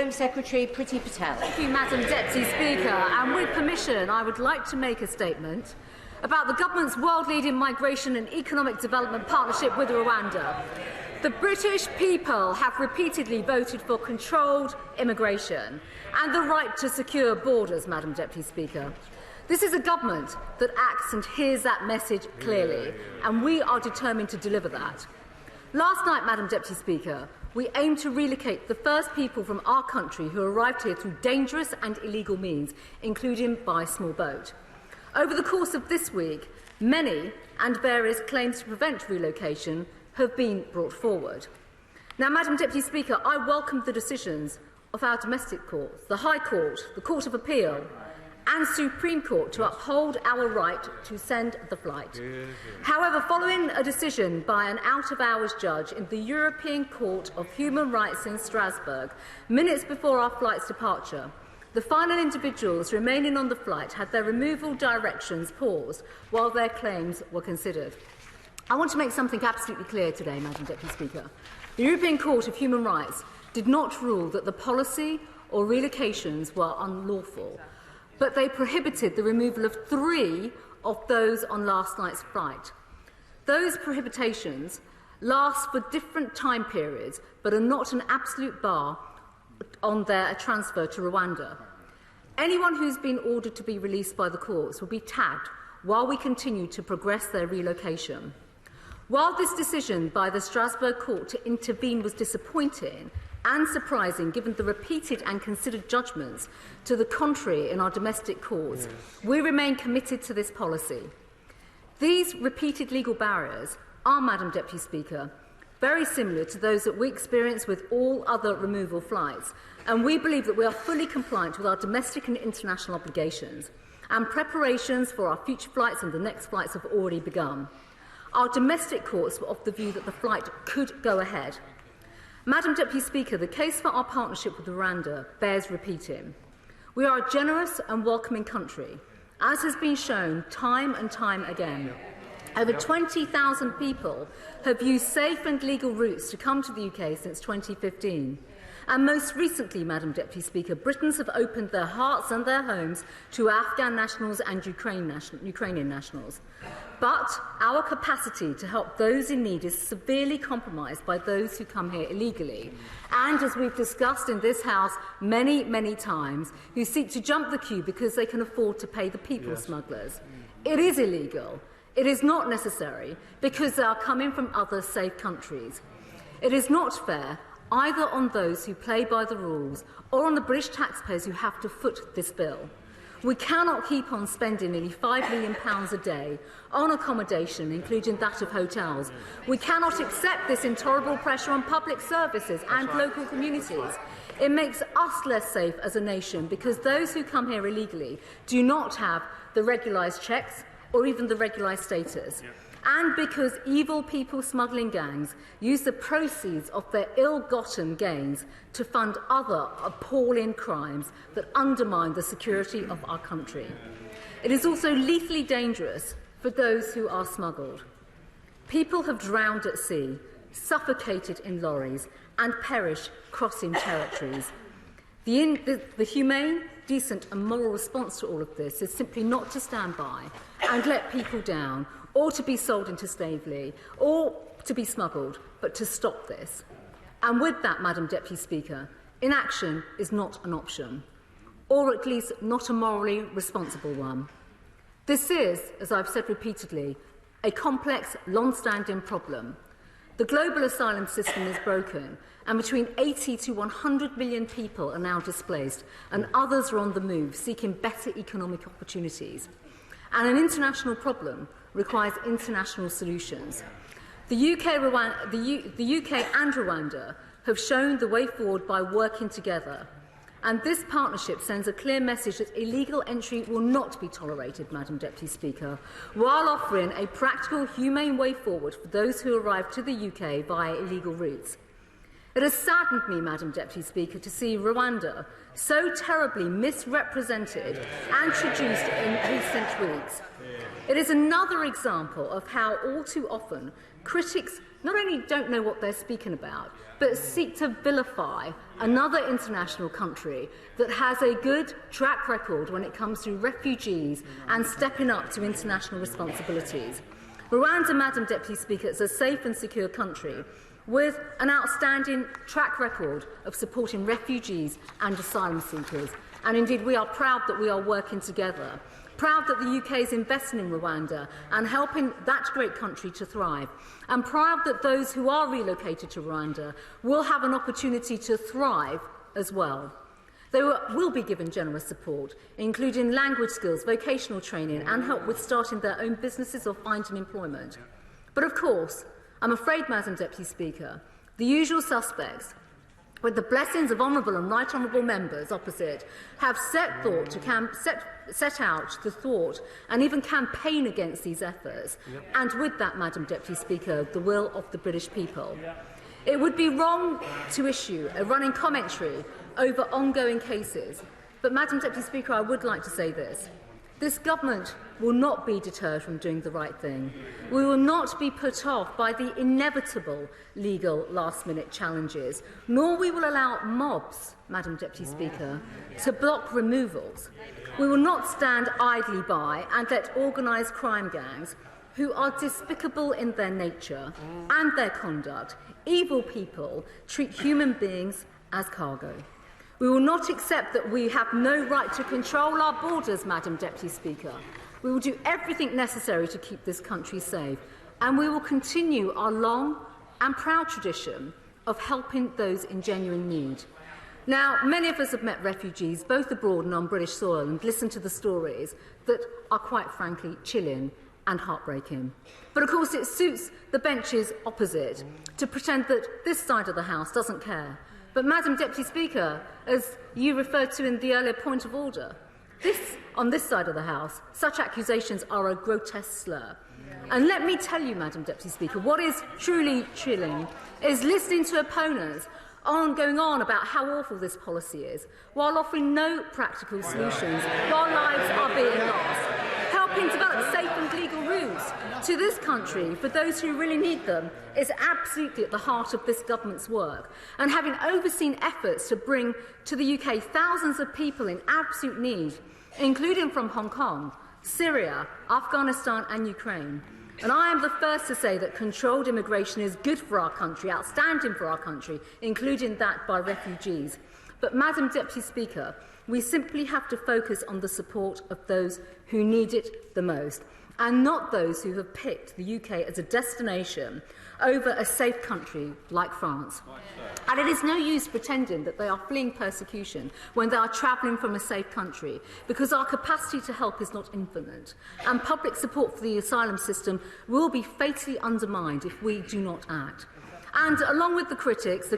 Home Secretary Priti Patel. Thank you, Madam Deputy Speaker. And with permission, I would like to make a statement about the government's world-leading migration and economic development partnership with Rwanda. The British people have repeatedly voted for controlled immigration and the right to secure borders, Madam Deputy Speaker. This is a government that acts and hears that message clearly, and we are determined to deliver that. Last night, Madam Deputy Speaker, we aimed to relocate the first people from our country who arrived here through dangerous and illegal means, including by small boat. Over the course of this week, many and various claims to prevent relocation have been brought forward. Now, Madam Deputy Speaker, I welcome the decisions of our domestic courts, the High Court, the Court of Appeal and Supreme Court to uphold our right to send the flight. However, following a decision by an out-of-hours judge in the European Court of Human Rights in Strasbourg, minutes before our flight's departure, the final individuals remaining on the flight had their removal directions paused while their claims were considered. I want to make something absolutely clear today, Madam Deputy Speaker. The European Court of Human Rights did not rule that the policy or relocations were unlawful, but they prohibited the removal of 3 of those on last night's flight. Those prohibitions last for different time periods, but are not an absolute bar on their transfer to Rwanda. Anyone who's been ordered to be released by the courts will be tagged while we continue to progress their relocation. While this decision by the Strasbourg Court to intervene was disappointing and surprising given the repeated and considered judgments to the contrary in our domestic courts, we remain committed to this policy. These repeated legal barriers are, Madam Deputy Speaker, very similar to those that we experience with all other removal flights, and we believe that we are fully compliant with our domestic and international obligations, and preparations for our future flights and the next flights have already begun. Our domestic courts were of the view that the flight could go ahead. Madam Deputy Speaker, the case for our partnership with Rwanda bears repeating. We are a generous and welcoming country, as has been shown time and time again. Over 20,000 people have used safe and legal routes to come to the UK since 2015. And most recently, Madam Deputy Speaker, Britons have opened their hearts and their homes to Afghan nationals and Ukrainian nationals. But our capacity to help those in need is severely compromised by those who come here illegally. And as we've discussed in this House many, many times, who seek to jump the queue because they can afford to pay the people smugglers. It is illegal. It is not necessary because they are coming from other safe countries. It is not fair either on those who play by the rules or on the British taxpayers who have to foot this bill. We cannot keep on spending nearly £5 million a day on accommodation, including that of hotels. We cannot accept this intolerable pressure on public services and local communities. It makes us less safe as a nation because those who come here illegally do not have the regularised checks or even the regularised status. And because evil people smuggling gangs use the proceeds of their ill-gotten gains to fund other appalling crimes that undermine the security of our country. It is also lethally dangerous for those who are smuggled. People have drowned at sea, suffocated in lorries, and perished crossing territories. The humane, decent and moral response to all of this is simply not to stand by and let people down, or to be sold into slavery, or to be smuggled, but to stop this. And with that, Madam Deputy Speaker, inaction is not an option, or at least not a morally responsible one. This is, as I've said repeatedly, a complex, long-standing problem. The global asylum system is broken, and between 80 to 100 million people are now displaced, and others are on the move, seeking better economic opportunities. And an international problem requires international solutions. The UK and Rwanda have shown the way forward by working together, and this partnership sends a clear message that illegal entry will not be tolerated, Madam Deputy Speaker, while offering a practical, humane way forward for those who arrive to the UK via illegal routes. It has saddened me, Madam Deputy Speaker, to see Rwanda so terribly misrepresented and traduced in recent weeks. It is another example of how all too often critics not only don't know what they're speaking about, but seek to vilify another international country that has a good track record when it comes to refugees and stepping up to international responsibilities. Rwanda, Madam Deputy Speaker, is a safe and secure country with an outstanding track record of supporting refugees and asylum seekers. And indeed, we are proud that we are working together. Proud that the UK is investing in Rwanda and helping that great country to thrive. And proud that those who are relocated to Rwanda will have an opportunity to thrive as well. They will be given generous support, including language skills, vocational training, and help with starting their own businesses or finding employment. But of course, I'm afraid, Madam Deputy Speaker, the usual suspects, with the blessings of honourable and right honourable members opposite, have set out the thought and even campaign against these efforts, and with that, Madam Deputy Speaker, the will of the British people. It would be wrong to issue a running commentary over ongoing cases, but, Madam Deputy Speaker, I would like to say this. This government will not be deterred from doing the right thing. We will not be put off by the inevitable legal last-minute challenges, nor we will allow mobs, Madam Deputy Speaker, to block removals. We will not stand idly by and let organised crime gangs, who are despicable in their nature and their conduct, evil people, treat human beings as cargo. We will not accept that we have no right to control our borders, Madam Deputy Speaker. We will do everything necessary to keep this country safe, and we will continue our long and proud tradition of helping those in genuine need. Now, many of us have met refugees, both abroad and on British soil, and listened to the stories that are quite frankly chilling and heartbreaking. But of course it suits the benches opposite to pretend that this side of the House doesn't care. But, Madam Deputy Speaker, as you referred to in the earlier point of order, on this side of the House, such accusations are a grotesque slur. And let me tell you, Madam Deputy Speaker, what is truly chilling is listening to opponents going on about how awful this policy is, while offering no practical solutions, while lives are being lost, helping develop safe and legal routes to this country for those who really need them is absolutely at the heart of this government's work. And having overseen efforts to bring to the UK thousands of people in absolute need, including from Hong Kong, Syria, Afghanistan and Ukraine. And I am the first to say that controlled immigration is good for our country, outstanding for our country, including that by refugees. But, Madam Deputy Speaker, we simply have to focus on the support of those who need it the most, and not those who have picked the UK as a destination over a safe country like France. And it is no use pretending that they are fleeing persecution when they are travelling from a safe country, because our capacity to help is not infinite, and public support for the asylum system will be fatally undermined if we do not act. And along with the critics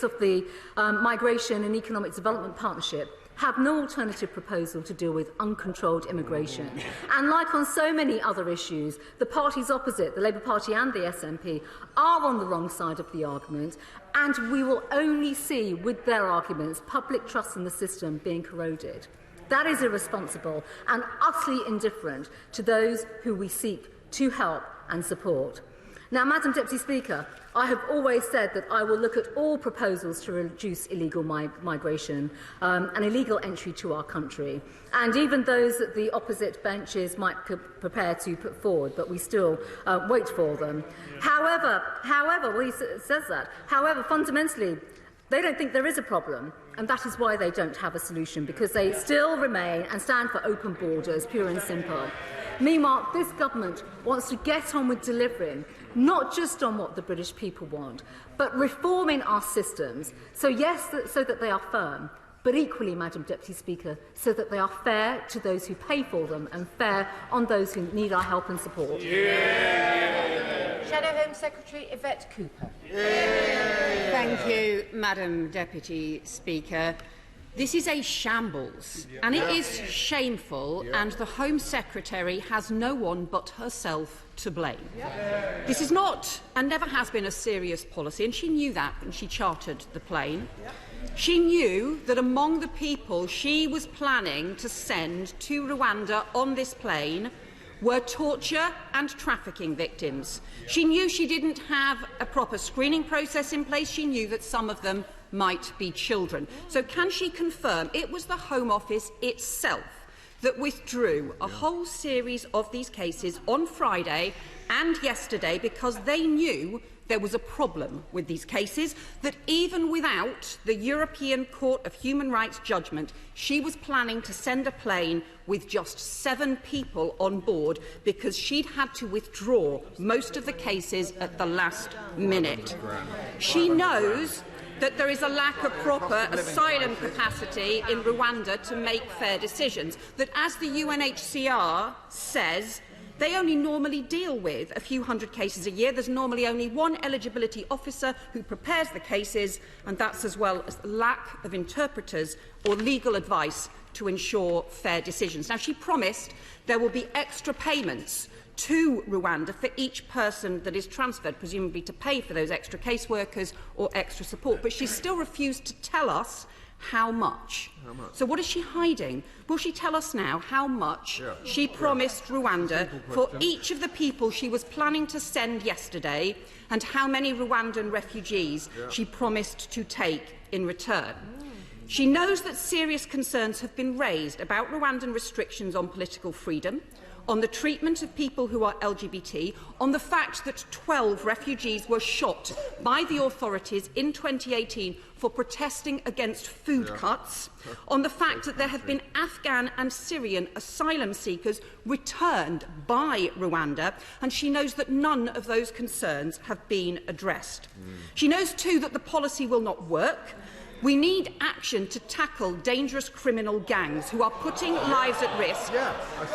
of the Migration and Economic Development Partnership have no alternative proposal to deal with uncontrolled immigration. And like on so many other issues, the parties opposite, the Labour Party and the SNP, are on the wrong side of the argument, and we will only see, with their arguments, public trust in the system being corroded. That is irresponsible and utterly indifferent to those who we seek to help and support. Now, Madam Deputy Speaker, I have always said that I will look at all proposals to reduce illegal migration and illegal entry to our country, and even those that the opposite benches might prepare to put forward, but we still wait for them. However, well, he says that. However, fundamentally, they don't think there is a problem, and that is why they don't have a solution, because they still remain and stand for open borders, pure and simple. Meanwhile, this government wants to get on with delivering, not just on what the British people want, but reforming our systems, so yes, so that they are firm, but equally, Madam Deputy Speaker, so that they are fair to those who pay for them and fair on those who need our help and support. Shadow Home Secretary Yvette Cooper. Thank you, Madam Deputy Speaker. This is a shambles, and it is shameful, and the Home Secretary has no one but herself to blame. This is not, and never has been, a serious policy, and she knew that when she chartered the plane. She knew that among the people she was planning to send to Rwanda on this plane were torture and trafficking victims. She knew she didn't have a proper screening process in place. She knew that some of them might be children. So can she confirm it was the Home Office itself that withdrew a whole series of these cases on Friday and yesterday because they knew there was a problem with these cases, that even without the European Court of Human Rights judgment, she was planning to send a plane with just 7 people on board because she'd had to withdraw most of the cases at the last minute. She knows that there is a lack of proper asylum capacity in Rwanda to make fair decisions, that as the UNHCR says, they only normally deal with a few hundred cases a year. There's normally only one eligibility officer who prepares the cases, and that's as well as the lack of interpreters or legal advice to ensure fair decisions. Now, she promised there will be extra payments to Rwanda for each person that is transferred, presumably to pay for those extra caseworkers or extra support, but she still refused to tell us how much. So what is she hiding? Will she tell us now how much she promised Rwanda for each of the people she was planning to send yesterday, and how many Rwandan refugees she promised to take in return? She knows that serious concerns have been raised about Rwandan restrictions on political freedom, on the treatment of people who are LGBT, on the fact that 12 refugees were shot by the authorities in 2018 for protesting against food cuts, on the fact that there have been Afghan and Syrian asylum seekers returned by Rwanda, and she knows that none of those concerns have been addressed. She knows too that the policy will not work. We need action to tackle dangerous criminal gangs who are putting lives at risk.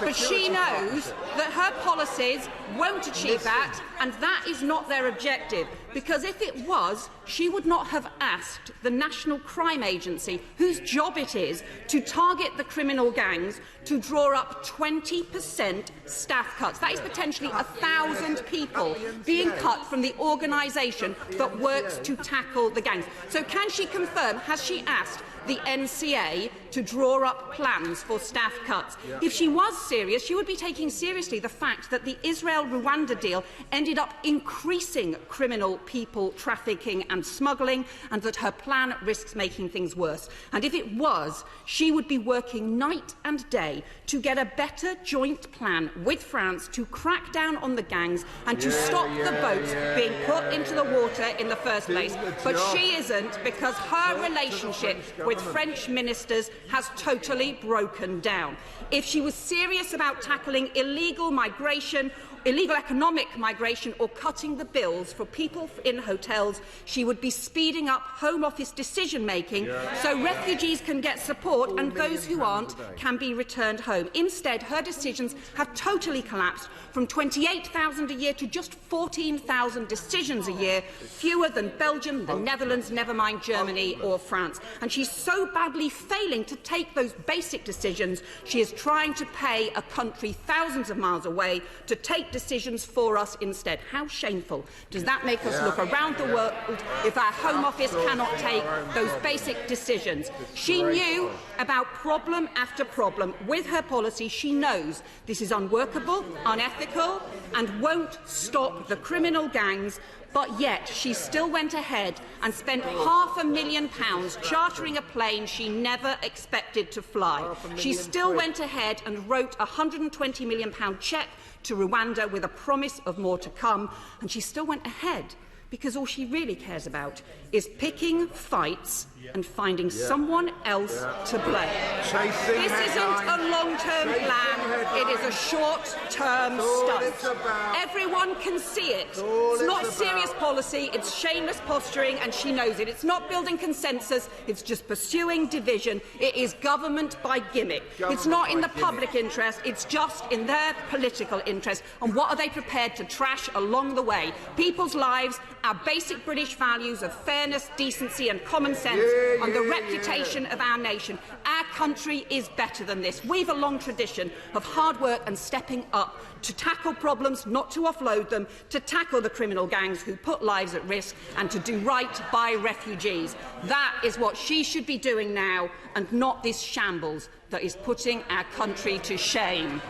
But she knows that her policies won't achieve that, and that is not their objective. Because if it was, she would not have asked the National Crime Agency, whose job it is to target the criminal gangs, to draw up 20% staff cuts. That is potentially 1,000 people being cut from the organisation that works to tackle the gangs. So can she confirm, has she asked the NCA to draw up plans for staff cuts? If she was serious, she would be taking seriously the fact that the Israel-Rwanda deal ended up increasing criminal people trafficking and smuggling, and that her plan risks making things worse. And if it was, she would be working night and day to get a better joint plan with France to crack down on the gangs and to stop the boats being put into the water in the first place. But she isn't, because her relationship with French ministers has totally broken down. If she was serious about tackling illegal migration, illegal economic migration, or cutting the bills for people in hotels, she would be speeding up Home Office decision-making so refugees can get support and those who aren't can be returned home. Instead, her decisions have totally collapsed from 28,000 a year to just 14,000 decisions a year, fewer than Belgium, the Netherlands, never mind Germany or France. And she's so badly failing to take those basic decisions, she is trying to pay a country thousands of miles away to take decisions for us instead. How shameful does that make us look around the world if our Home Office cannot take those basic decisions? She knew about problem after problem with her policy. She knows this is unworkable, unethical, and won't stop the criminal gangs. But yet she still went ahead and spent £500,000 chartering a plane she never expected to fly. She still went ahead and wrote a £120 million cheque to Rwanda with a promise of more to come, and she still went ahead because all she really cares about is picking fights and finding someone else to blame. This isn't a long-term plan, it is a short-term stunt. Everyone can see it. It's not serious policy, it's shameless posturing, and she knows it. It's not building consensus, it's just pursuing division. It is government by gimmick. It's not in the public interest, it's just in their political interest. And what are they prepared to trash along the way? People's lives, our basic British values of fairness, decency and common sense, and the reputation of our nation. Our country is better than this. We've a long tradition of hard work and stepping up to tackle problems, not to offload them, to tackle the criminal gangs who put lives at risk, and to do right by refugees. That is what she should be doing now, and not this shambles that is putting our country to shame.